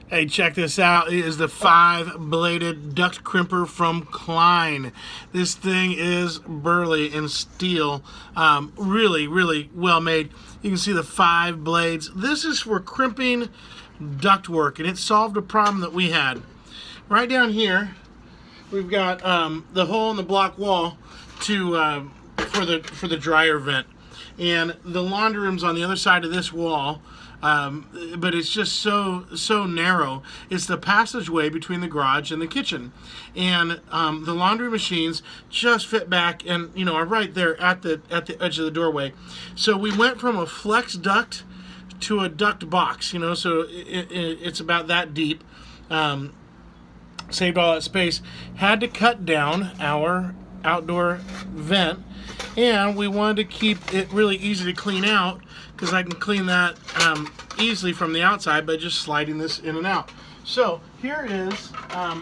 Hey, check this out. It is the 5-bladed duct crimper from Klein. This thing is burly and steel. Really, really well made. You can see the 5 blades. This is for crimping duct work, and it solved a problem that we had. Right down here, we've got the hole in the block wall to for the dryer vent, and the laundry room's on the other side of this wall. But it's just so narrow. It's the passageway between the garage and the kitchen, and the laundry machines just fit back and are right there at the edge of the doorway. So we went from a flex duct to a duct box. So it's about that deep. Saved all that space. Had to cut down our outdoor vent, and we wanted to keep it really easy to clean out, because I can clean that easily from the outside by just sliding this in and out. So here is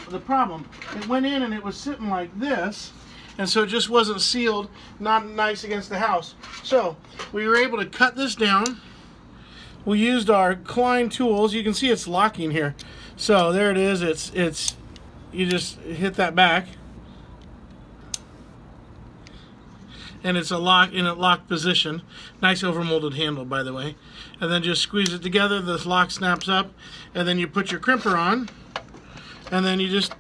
the problem. It went in and it was sitting like this, and so it just wasn't sealed, not nice against the house. So we were able to cut this down. We used our Klein tools. You can see it's locking here. So there it is. It's you just hit that back, and it's a lock in a locked position. Nice overmolded handle, by the way. And then just squeeze it together. This lock snaps up, and then you put your crimper on, and then you just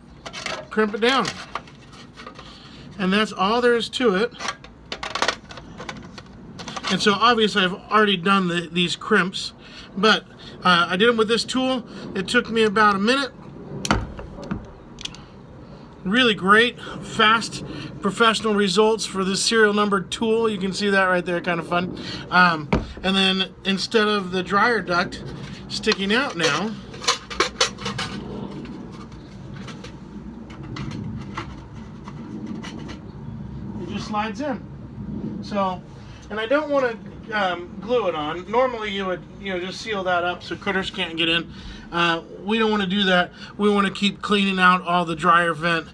crimp it down. And that's all there is to it. And so obviously I've already done these crimps, but I did them with this tool. It took me about a minute. Really great, fast, professional results for this serial numbered tool. You can see that right there, kind of fun. And then instead of the dryer duct sticking out now, it just slides in. So, and I don't want to glue it on. Normally you would just seal that up so critters can't get in. We don't want to do that. We want to keep cleaning out all the dryer vent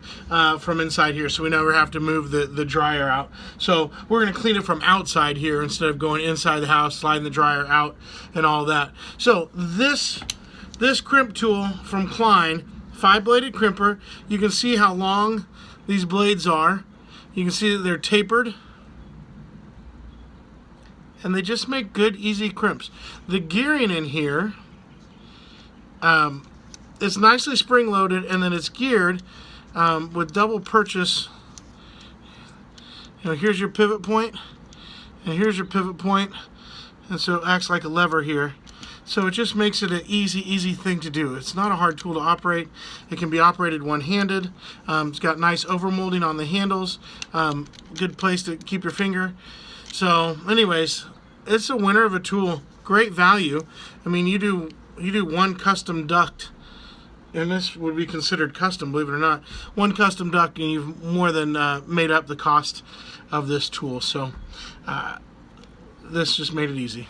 from inside here, so we never have to move the dryer out. So we're going to clean it from outside here instead of going inside the house, sliding the dryer out and all that. So this crimp tool from Klein, 5-bladed crimper. You can see how long these blades are. You can see that they're tapered, and they just make good, easy crimps. The gearing in here, it's nicely spring-loaded, and then it's geared with double purchase. Here's your pivot point, and here's your pivot point, and so it acts like a lever here. So it just makes it an easy thing to do. It's not a hard tool to operate. It can be operated one-handed. It's got nice overmolding on the handles. Good place to keep your finger. So anyways, it's a winner of a tool. Great value. I mean, you do one custom duct, and this would be considered custom, believe it or not. One custom duct, and you've more than made up the cost of this tool. So this just made it easy.